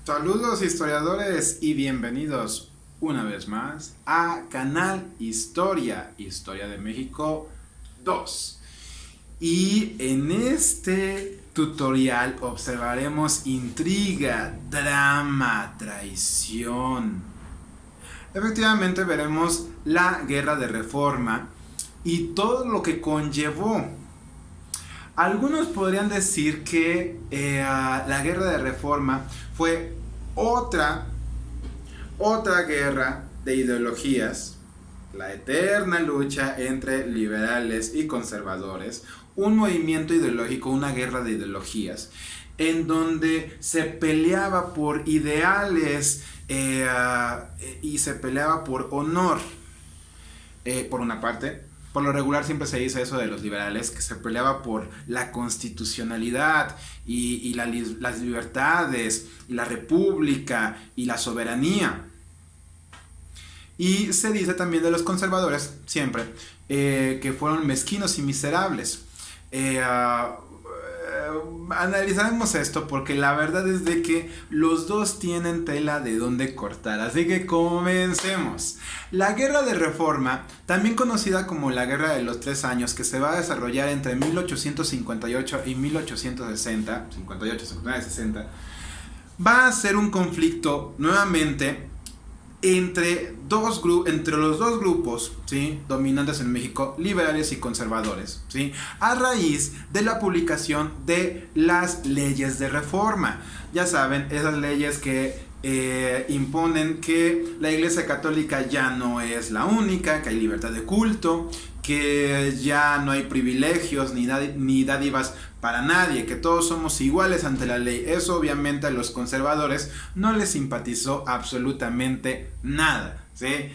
Saludos historiadores y bienvenidos una vez más a Canal Historia, Historia de México 2. Y en este tutorial observaremos intriga, drama, traición. Efectivamente veremos la Guerra de Reforma y todo lo que conllevó. Algunos podrían decir que la Guerra de Reforma fue otra guerra de ideologías, la eterna lucha entre liberales y conservadores, un movimiento ideológico, una guerra de ideologías, en donde se peleaba por ideales y se peleaba por honor, por una parte. Por lo regular siempre se dice eso de los liberales, que se peleaba por la constitucionalidad y las libertades, y la república y la soberanía. Y se dice también de los conservadores, siempre, que fueron mezquinos y miserables. Analizaremos esto porque la verdad es de que los dos tienen tela de donde cortar, así que comencemos. La Guerra de Reforma, también conocida como la Guerra de los 3 años, que se va a desarrollar entre 1858 y 1860, 58-60, va a ser un conflicto nuevamente entre los dos grupos, ¿sí?, dominantes en México, liberales y conservadores, ¿sí?, a raíz de la publicación de las leyes de reforma. Ya saben, esas leyes que imponen que la Iglesia Católica ya no es la única, que hay libertad de culto, que ya no hay privilegios ni dádivas para nadie, que todos somos iguales ante la ley. Eso obviamente a los conservadores no les simpatizó absolutamente nada, ¿sí?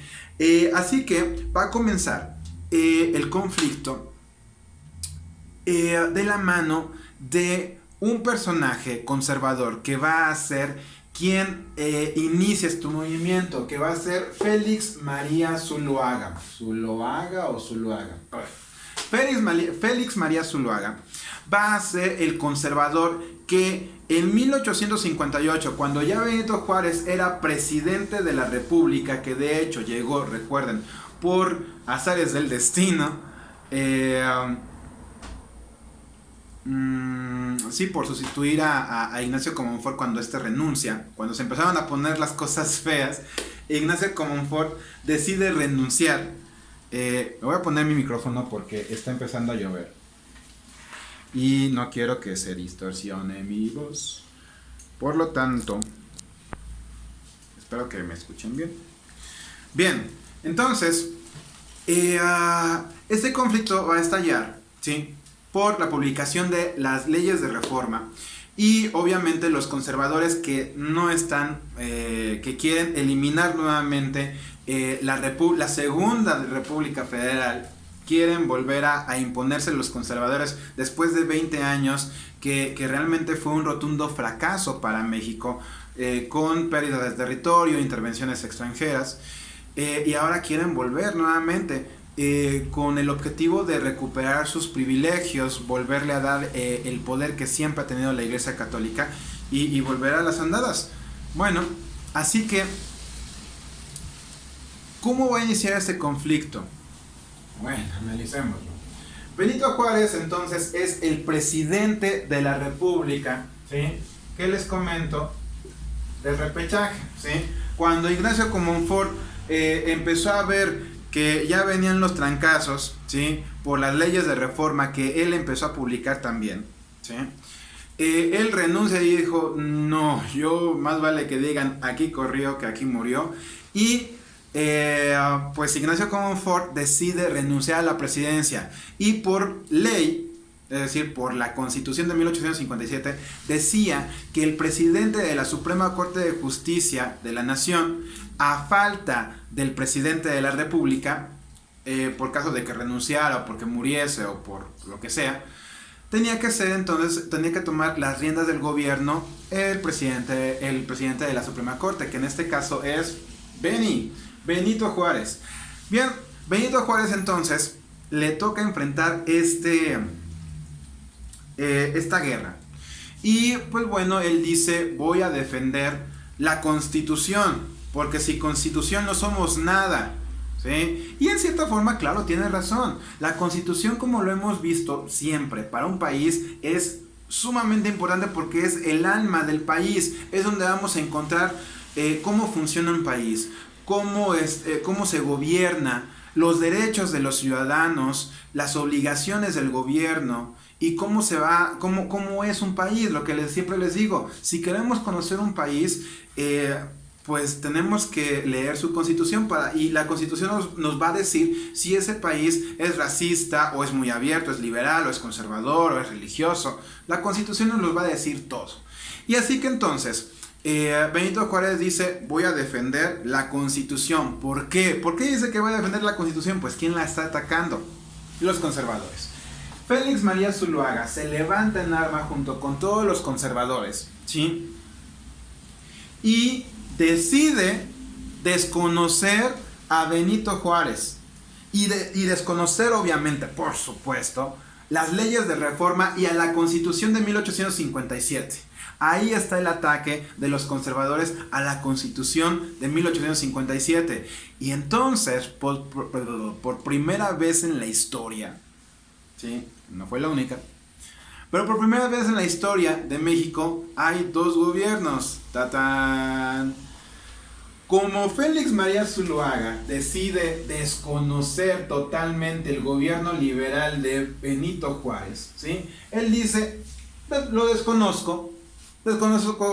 Así que va a comenzar el conflicto de la mano de un personaje conservador que va a ser quien inicia este movimiento, que va a ser Félix María Zuloaga. ¿Zuloaga o Zuluaga? Félix María Zuloaga va a ser el conservador que en 1858, cuando ya Benito Juárez era presidente de la República, que de hecho llegó, recuerden, por azares del destino, sí, por sustituir a Ignacio Comonfort cuando este renuncia, cuando se empezaron a poner las cosas feas, Ignacio Comonfort decide renunciar. Me voy a poner mi micrófono porque está empezando a llover y no quiero que se distorsione mi voz. Por lo tanto, espero que me escuchen bien. Bien, entonces, este conflicto va a estallar, ¿sí?, por la publicación de las leyes de reforma y obviamente los conservadores que no están, que quieren eliminar nuevamente la segunda República Federal, quieren volver a imponerse los conservadores después de 20 años que realmente fue un rotundo fracaso para México, con pérdidas de territorio, intervenciones extranjeras, y ahora quieren volver nuevamente. Con el objetivo de recuperar sus privilegios, volverle a dar el poder que siempre ha tenido la Iglesia Católica y volver a las andadas. Bueno, así que, ¿cómo va a iniciar este conflicto? Bueno, analicémoslo. Benito Juárez entonces es el presidente de la República, ¿sí?, ¿qué les comento? Del repechaje, ¿sí? Cuando Ignacio Comonfort empezó a ver que ya venían los trancazos, ¿sí?, por las leyes de reforma que él empezó a publicar también, ¿sí?, él renuncia y dijo, no, yo más vale que digan aquí corrió que aquí murió. Y pues Ignacio Comonfort decide renunciar a la presidencia y por ley, es decir, por la Constitución de 1857, decía que el presidente de la Suprema Corte de Justicia de la Nación, a falta del presidente de la República, por caso de que renunciara o porque muriese o por lo que sea, tenía que tomar las riendas del gobierno el presidente de la Suprema Corte, que en este caso es Benito Juárez. Bien, Benito Juárez entonces le toca enfrentar esta guerra. Y pues bueno, él dice, voy a defender la Constitución, porque sin Constitución no somos nada. ¿Sí? Y en cierta forma, claro, tiene razón. La Constitución, como lo hemos visto siempre, para un país es sumamente importante porque es el alma del país. Es donde vamos a encontrar cómo funciona un país, cómo se gobierna, los derechos de los ciudadanos, las obligaciones del gobierno y cómo es un país. Lo que siempre les digo, si queremos conocer un país, pues tenemos que leer su constitución y la constitución nos va a decir si ese país es racista o es muy abierto, es liberal o es conservador o es religioso. La constitución nos va a decir todo. Y así que entonces, Benito Juárez dice, voy a defender la constitución. ¿Por qué? ¿Por qué dice que voy a defender la constitución? Pues ¿quién la está atacando? Los conservadores. Félix María Zuluaga se levanta en arma junto con todos los conservadores, ¿sí? Y decide desconocer a Benito Juárez y desconocer, obviamente, por supuesto, las leyes de reforma y a la Constitución de 1857. Ahí está el ataque de los conservadores a la Constitución de 1857. Y entonces, por primera vez en la historia, ¿sí? No fue la única, pero por primera vez en la historia de México hay dos gobiernos. ¡Tatán! Como Félix María Zuluaga decide desconocer totalmente el gobierno liberal de Benito Juárez, ¿sí? Él dice, lo desconozco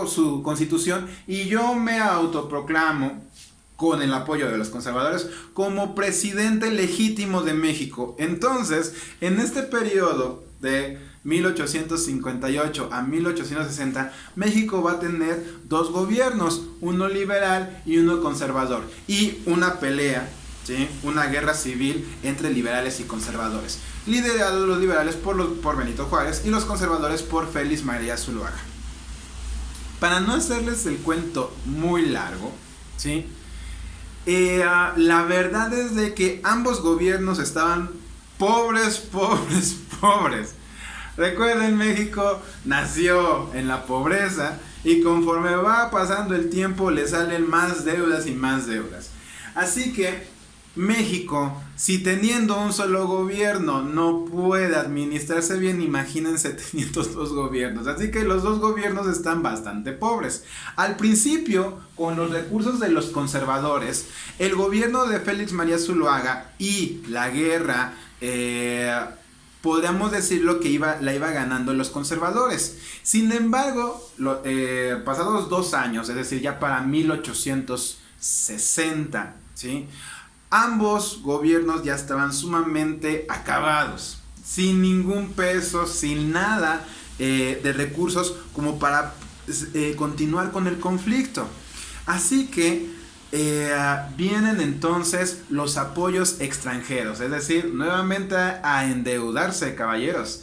su constitución y yo me autoproclamo, con el apoyo de los conservadores, como presidente legítimo de México. Entonces, en este periodo de 1858 a 1860, México va a tener dos gobiernos, uno liberal y uno conservador, y una pelea, ¿sí? Una guerra civil entre liberales y conservadores, liderados los liberales por Benito Juárez y los conservadores por Félix María Zuluaga. Para no hacerles el cuento muy largo, ¿sí? La verdad es de que ambos gobiernos estaban pobres. Recuerden, México nació en la pobreza y conforme va pasando el tiempo le salen más deudas y más deudas. Así que México, si teniendo un solo gobierno no puede administrarse bien, imagínense teniendo dos gobiernos. Así que los dos gobiernos están bastante pobres. Al principio, con los recursos de los conservadores, el gobierno de Félix María Zuluaga y la guerra, podríamos decirlo que la iba ganando los conservadores. Sin embargo, pasados 2 años, es decir, ya para 1860, ¿sí? Ambos gobiernos ya estaban sumamente acabados, sin ningún peso, sin nada de recursos como para continuar con el conflicto. Así que vienen entonces los apoyos extranjeros, es decir, nuevamente a endeudarse, caballeros.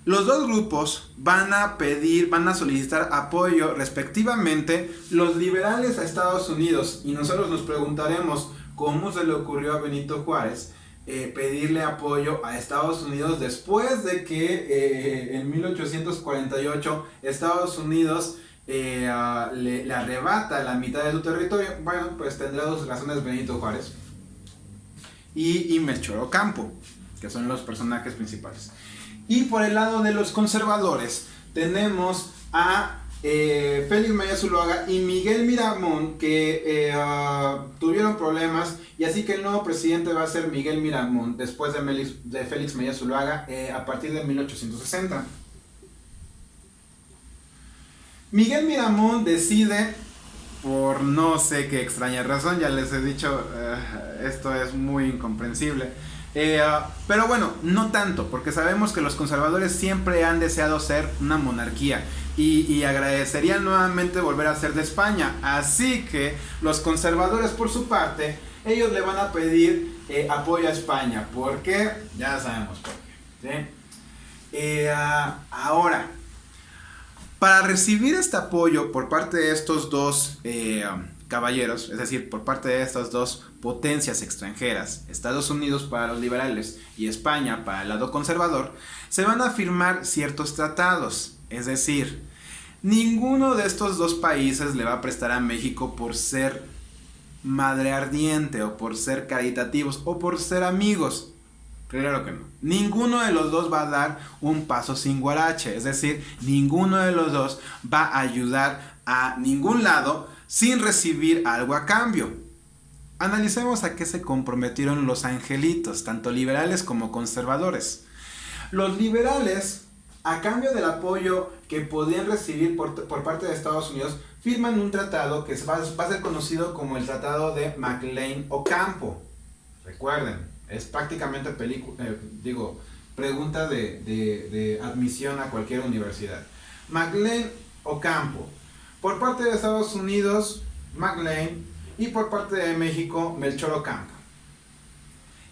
Los dos grupos van a solicitar apoyo respectivamente, los liberales a Estados Unidos, y nosotros nos preguntaremos cómo se le ocurrió a Benito Juárez pedirle apoyo a Estados Unidos después de que en 1848 Estados Unidos le arrebata la mitad de su territorio. Bueno, pues tendrá dos razones Benito Juárez y Melchor Ocampo, que son los personajes principales. Y por el lado de los conservadores tenemos a Félix María Zuluaga y Miguel Miramón, que tuvieron problemas, y así que el nuevo presidente va a ser Miguel Miramón después de Félix María Zuluaga a partir de 1860. Miguel Miramón decide, por no sé qué extraña razón, ya les he dicho, esto es muy incomprensible, pero bueno, no tanto, porque sabemos que los conservadores siempre han deseado ser una monarquía y agradecerían nuevamente volver a ser de España. Así que los conservadores, por su parte, ellos le van a pedir apoyo a España. ¿Por qué? Ya sabemos por qué, ¿sí? Ahora, para recibir este apoyo por parte de estos dos caballeros, es decir, por parte de estas dos potencias extranjeras, Estados Unidos para los liberales y España para el lado conservador, se van a firmar ciertos tratados. Es decir, Ninguno de estos dos países le va a prestar a México por ser madre ardiente o por ser caritativos o por ser amigos. Claro que no. Ninguno de los dos va a dar un paso sin guarache. Es decir, ninguno de los dos va a ayudar a ningún lado sin recibir algo a cambio. Analicemos a qué se comprometieron los angelitos, tanto liberales como conservadores. Los liberales, a cambio del apoyo que podían recibir por parte de Estados Unidos, firman un tratado que va a ser conocido como el Tratado de McLean-Ocampo. Recuerden, es prácticamente pregunta de admisión a cualquier universidad. McLean-Ocampo. Por parte de Estados Unidos, McLean, y por parte de México, Melchor Ocampo.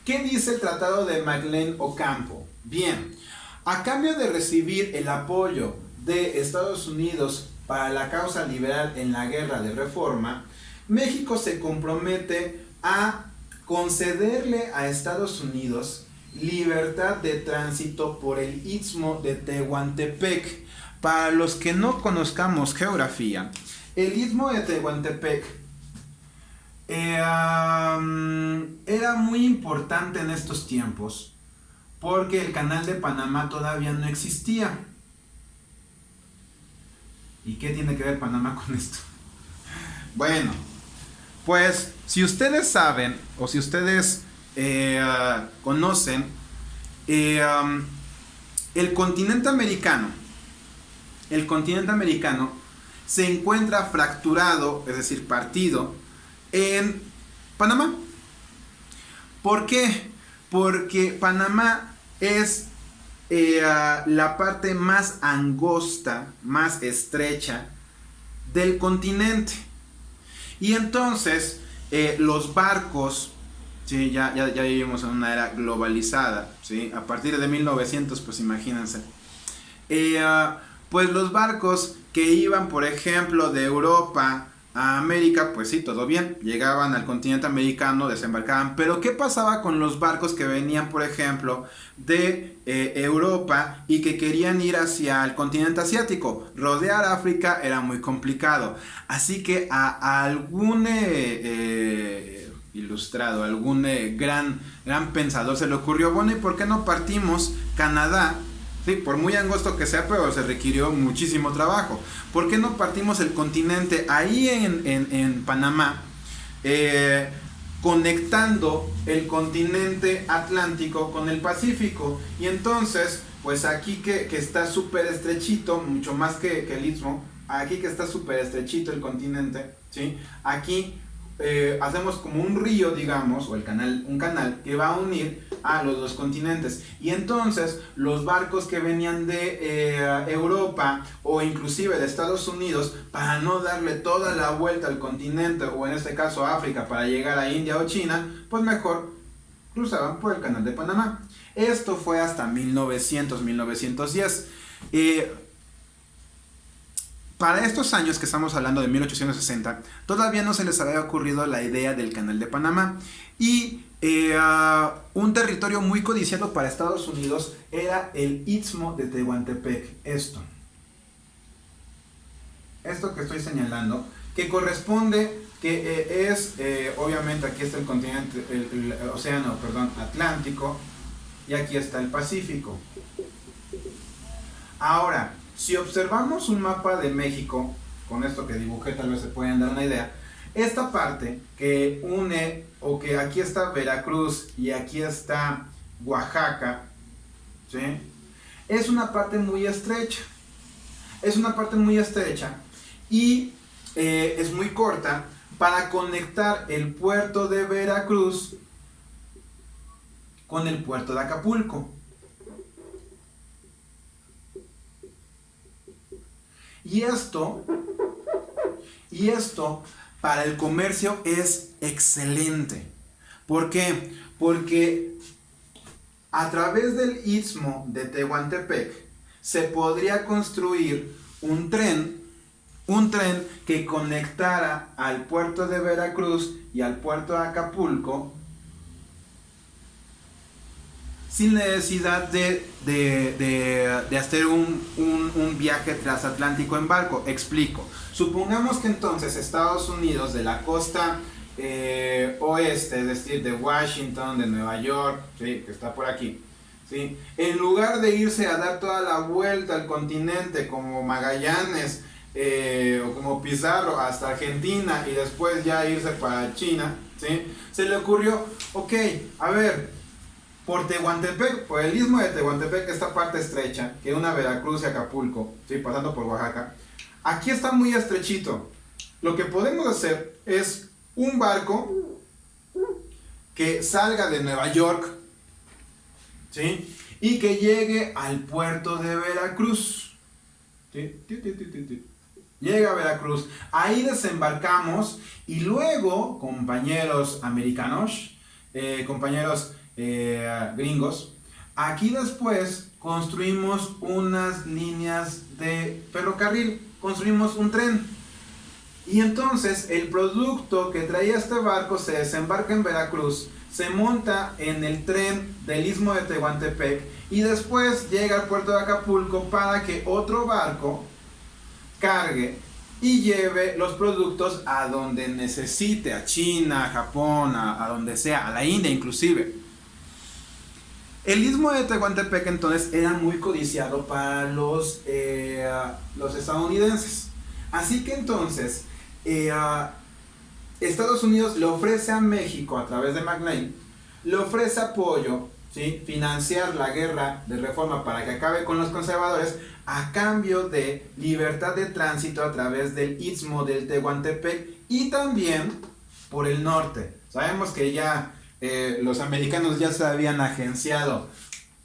¿Qué dice el Tratado de McLean-Ocampo? Bien, a cambio de recibir el apoyo de Estados Unidos para la causa liberal en la guerra de reforma, México se compromete a concederle a Estados Unidos libertad de tránsito por el Istmo de Tehuantepec. Para los que no conozcamos geografía, el Istmo de Tehuantepec era muy importante en estos tiempos porque el canal de Panamá todavía no existía. ¿Y qué tiene que ver Panamá con esto? Bueno, pues si ustedes saben o si ustedes conocen, el continente americano se encuentra fracturado, es decir, partido en Panamá. ¿Por qué? Porque Panamá es la parte más angosta, más estrecha del continente. Y entonces los barcos, ¿sí? ya vivimos en una era globalizada, ¿sí? A partir de 1900, pues imagínense. Pues los barcos que iban, por ejemplo, de Europa a América, pues sí, todo bien, llegaban al continente americano, desembarcaban, pero ¿qué pasaba con los barcos que venían, por ejemplo, de Europa y que querían ir hacia el continente asiático? Rodear África era muy complicado, así que a algún ilustrado, algún gran pensador se le ocurrió, bueno, ¿y por qué no partimos Canadá? Sí, por muy angosto que sea, pero se requirió muchísimo trabajo. ¿Por qué no partimos el continente ahí en Panamá, conectando el continente Atlántico con el Pacífico? Y entonces, pues aquí que está súper estrechito, mucho más que el Istmo, aquí que está súper estrechito el continente, ¿sí? Aquí hacemos como un río, digamos, o un canal que va a unir a los dos continentes. Y entonces los barcos que venían de Europa o inclusive de Estados Unidos, para no darle toda la vuelta al continente, o en este caso África, para llegar a India o China, pues mejor cruzaban por el canal de Panamá. Esto fue hasta 1910. Para estos años que estamos hablando de 1860, todavía no se les había ocurrido la idea del canal de Panamá. Y un territorio muy codiciado para Estados Unidos era el Istmo de Tehuantepec. Esto que estoy señalando, que corresponde, que es, obviamente aquí está el continente, el océano, Atlántico, y aquí está el Pacífico. Ahora, si observamos un mapa de México, con esto que dibujé tal vez se pueden dar una idea, esta parte que une, o que aquí está Veracruz y aquí está Oaxaca, ¿sí? Es una parte muy estrecha. Y es muy corta para conectar el puerto de Veracruz con el puerto de Acapulco. Y esto para el comercio es excelente. ¿Por qué? Porque a través del Istmo de Tehuantepec se podría construir un tren que conectara al puerto de Veracruz y al puerto de Acapulco sin necesidad de hacer un viaje transatlántico en barco. Explico. Supongamos que entonces Estados Unidos, de la costa oeste, es decir, de Washington, de Nueva York, ¿sí?, que está por aquí, ¿sí?, en lugar de irse a dar toda la vuelta al continente como Magallanes o como Pizarro hasta Argentina y después ya irse para China, ¿sí?, se le ocurrió, ok, a ver, por Tehuantepec, por el istmo de Tehuantepec, esta parte estrecha, que una Veracruz y Acapulco, ¿sí?, pasando por Oaxaca, aquí está muy estrechito. Lo que podemos hacer es un barco que salga de Nueva York, ¿sí?, y que llegue al puerto de Veracruz. ¿Sí? Llega a Veracruz, ahí desembarcamos y luego, compañeros americanos, compañeros gringos, aquí después construimos unas líneas de ferrocarril, construimos un tren. Y entonces el producto que traía este barco se desembarca en Veracruz, se monta en el tren del istmo de Tehuantepec y después llega al puerto de Acapulco para que otro barco cargue y lleve los productos a donde necesite, a China, a Japón, a donde sea, a la India inclusive. El istmo de Tehuantepec entonces era muy codiciado para los estadounidenses. Así que entonces Estados Unidos le ofrece a México, a través de McLean, le ofrece apoyo, ¿sí?, financiar la guerra de reforma para que acabe con los conservadores, a cambio de libertad de tránsito a través del istmo del Tehuantepec y también por el norte. Sabemos que ya los americanos ya se habían agenciado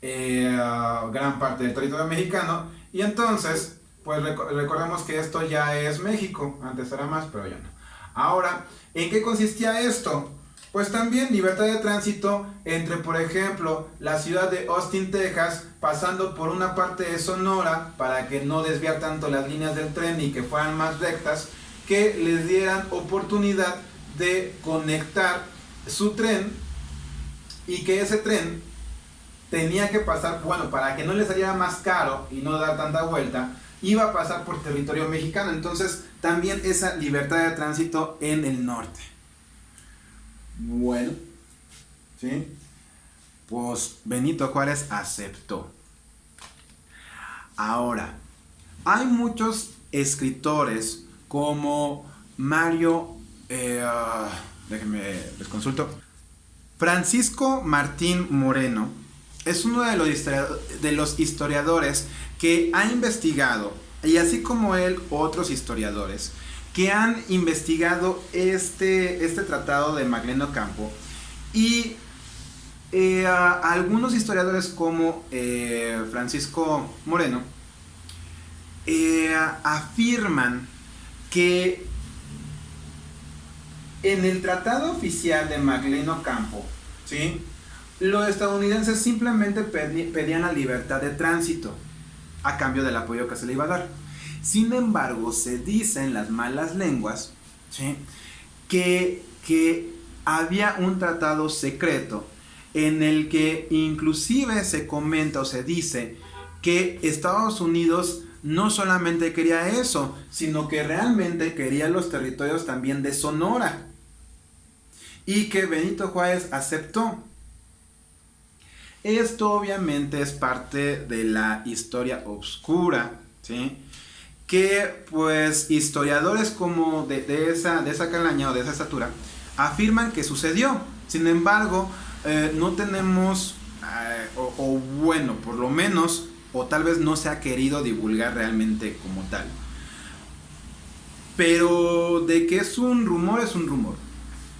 gran parte del territorio mexicano y entonces pues recordemos que esto ya es México, antes era más, pero ya no. Ahora, ¿en qué consistía esto? Pues también libertad de tránsito entre, por ejemplo, la ciudad de Austin, Texas, pasando por una parte de Sonora, para que no desviar tanto las líneas del tren y que fueran más rectas, que les dieran oportunidad de conectar su tren y que ese tren tenía que pasar, bueno, para que no les saliera más caro y no dar tanta vuelta, iba a pasar por territorio mexicano. Entonces también esa libertad de tránsito en el norte. Bueno, ¿sí?, pues Benito Juárez aceptó. Ahora, hay muchos escritores como Mario, déjenme les consulto, Francisco Martín Moreno, es uno de los historiadores que ha investigado, y así como él, otros historiadores, que han investigado este tratado de Magleno Ocampo, y algunos historiadores como Francisco Moreno afirman que en el tratado oficial de Magleno Ocampo, ¿sí?, los estadounidenses simplemente pedían la libertad de tránsito a cambio del apoyo que se le iba a dar. Sin embargo, se dicen las malas lenguas, ¿sí?, que había un tratado secreto en el que inclusive se comenta o se dice que Estados Unidos no solamente quería eso, sino que realmente quería los territorios también de Sonora, y que Benito Juárez aceptó. Esto obviamente es parte de la historia oscura, ¿sí?, que pues historiadores como de esa calaña o de esa estatura afirman que sucedió. Sin embargo, no tenemos, o bueno, por lo menos, o tal vez no se ha querido divulgar realmente como tal. Pero de que es un rumor, es un rumor.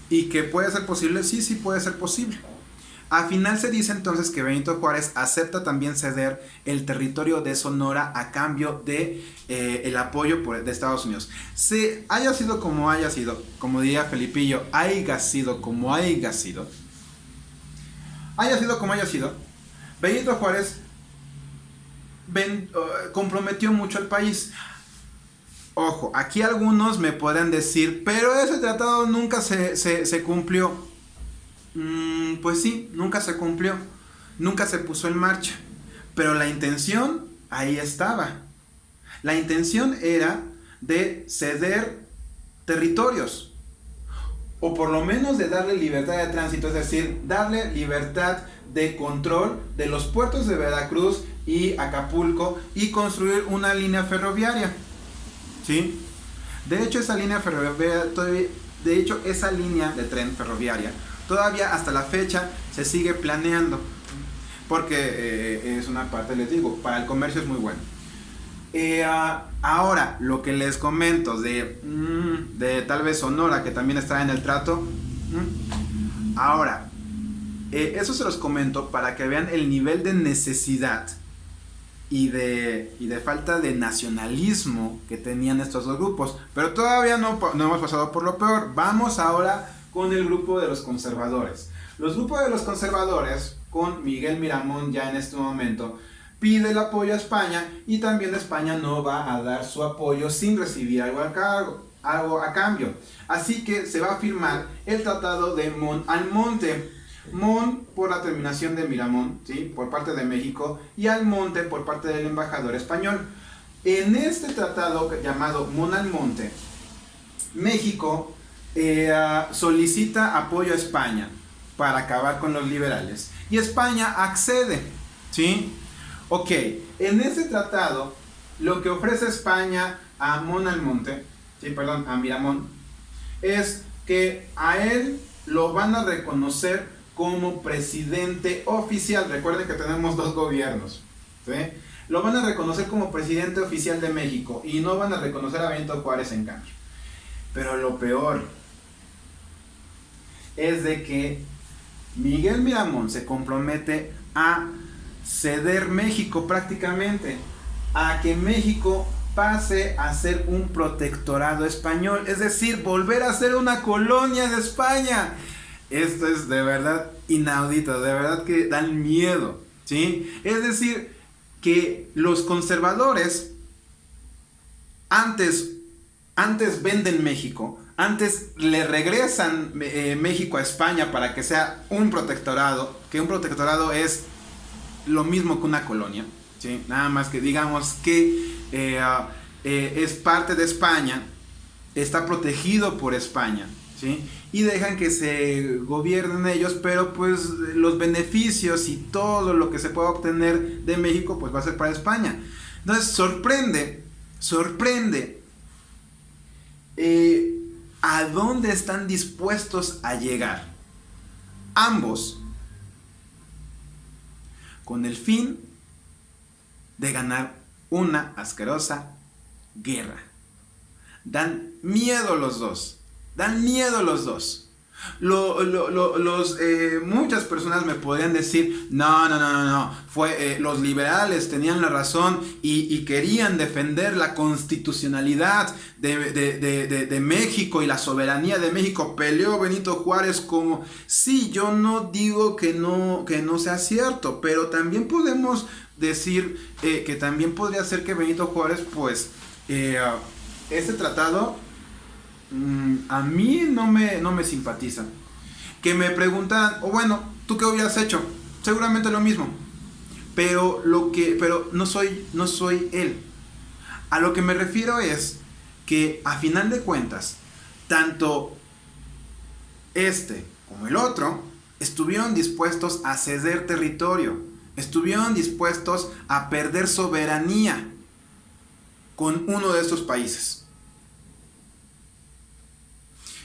Y que puede ser posible, sí puede ser posible. Al final se dice entonces que Benito Juárez acepta también ceder el territorio de Sonora a cambio de el apoyo de Estados Unidos. Haya sido, como diría Felipillo, haya sido como haya sido, Benito Juárez comprometió mucho al país. Ojo, aquí algunos me podrán decir, pero ese tratado nunca se cumplió. Pues sí, nunca se cumplió. nunca se puso en marcha, pero la intención ahí estaba. La intención era de ceder territorios, o por lo menos de darle libertad de tránsito, es decir, darle libertad de control de los puertos de Veracruz y Acapulco y construir una línea ferroviaria, ¿sí? De hecho, esa línea ferroviaria, esa línea de tren ferroviaria todavía hasta la fecha se sigue planeando, porque es una parte, les digo, para el comercio es muy bueno. Ahora, lo que les comento de tal vez Sonora, que también está en el trato. Ahora, eso se los comento para que vean el nivel de necesidad y de falta de nacionalismo que tenían estos dos grupos. Pero todavía no hemos pasado por lo peor. Vamos ahora con el grupo de los conservadores. Los grupos de los conservadores, con Miguel Miramón ya en este momento, pide el apoyo a España, y también España no va a dar su apoyo sin recibir algo a cambio. Así que se va a firmar el tratado de Mon-Almonte. Mon por la terminación de Miramón, ¿sí?, por parte de México, y Almonte por parte del embajador español. En este tratado llamado Mon-Almonte, México solicita apoyo a España para acabar con los liberales, y España accede, ¿sí? Ok, en ese tratado lo que ofrece España a a Miramón, es que a él lo van a reconocer como presidente oficial. Recuerden que tenemos dos gobiernos, ¿sí? Lo van a reconocer como presidente oficial de México, y no van a reconocer a Benito Juárez en cambio. Pero lo peor es de que Miguel Miramón se compromete a ceder México prácticamente, a que México pase a ser un protectorado español, es decir, volver a ser una colonia de España. Esto es de verdad inaudito, de verdad que dan miedo, ¿sí? Es decir, que los conservadores antes venden México, antes le regresan México a España para que sea un protectorado, que un protectorado es lo mismo que una colonia, ¿sí? Nada más que digamos que es parte de España, está protegido por España, ¿sí? Y dejan que se gobiernen ellos, pero pues los beneficios y todo lo que se pueda obtener de México pues va a ser para España. Entonces sorprende a dónde están dispuestos a llegar ambos, con el fin de ganar una asquerosa guerra. Dan miedo los dos. Muchas personas me podrían decir, no, los liberales tenían la razón y querían defender la constitucionalidad de México y la soberanía de México. Peleó Benito Juárez como... Sí, yo no digo que no sea cierto, pero también podemos decir que también podría ser que Benito Juárez, pues, este tratado... a mí no me simpatiza. Que me preguntan, bueno, ¿tú qué hubieras hecho? Seguramente lo mismo. Pero no soy él. A lo que me refiero es que a final de cuentas, tanto este como el otro estuvieron dispuestos a ceder territorio, estuvieron dispuestos a perder soberanía con uno de estos países.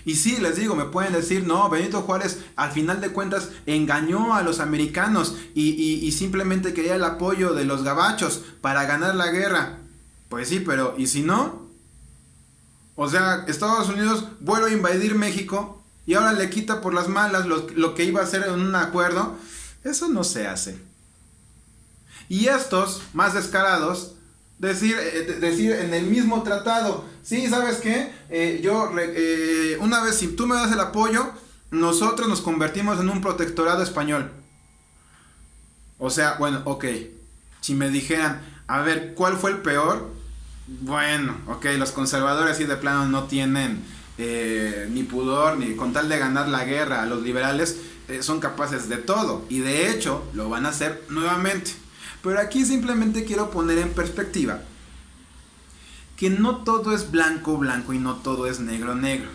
Y sí, les digo, me pueden decir, no, Benito Juárez al final de cuentas engañó a los americanos y simplemente quería el apoyo de los gabachos para ganar la guerra. Pues sí, pero ¿y si no? O sea, Estados Unidos vuelve a invadir México y ahora le quita por las malas lo que iba a hacer en un acuerdo. Eso no se hace. Y estos, más descarados, decir en el mismo tratado, sí, ¿sabes qué? Una vez, si tú me das el apoyo, nosotros nos convertimos en un protectorado español. O sea, bueno, ok, si me dijeran, a ver, ¿cuál fue el peor? Bueno, ok, los conservadores sí de plano no tienen ni pudor, ni con tal de ganar la guerra a los liberales, son capaces de todo. Y de hecho, lo van a hacer nuevamente. Pero aquí simplemente quiero poner en perspectiva que no todo es blanco, blanco y no todo es negro, negro.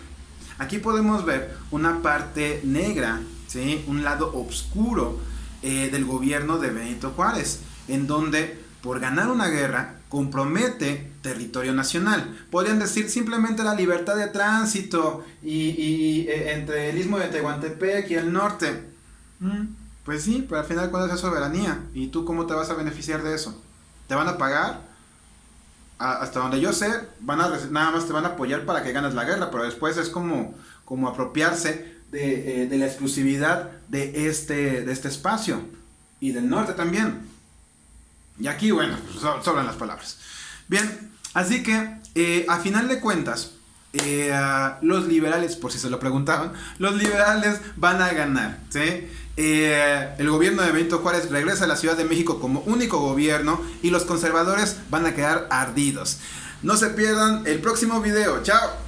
Aquí podemos ver una parte negra, ¿sí? Un lado oscuro del gobierno de Benito Juárez, en donde por ganar una guerra compromete territorio nacional. Podrían decir simplemente la libertad de tránsito entre el istmo de Tehuantepec y el norte. Pues sí, pero al final cuál es la soberanía. ¿Y tú cómo te vas a beneficiar de eso? ¿Te van a pagar? Hasta donde yo sé, nada más te van a apoyar para que ganes la guerra, pero después es como apropiarse de la exclusividad de este espacio y del norte también. Y aquí, bueno, pues sobran las palabras. Bien, así que a final de cuentas, los liberales, por si se lo preguntaban, los liberales van a ganar, ¿sí? El gobierno de Benito Juárez regresa a la Ciudad de México como único gobierno y los conservadores van a quedar ardidos. No se pierdan el próximo video. ¡Chao!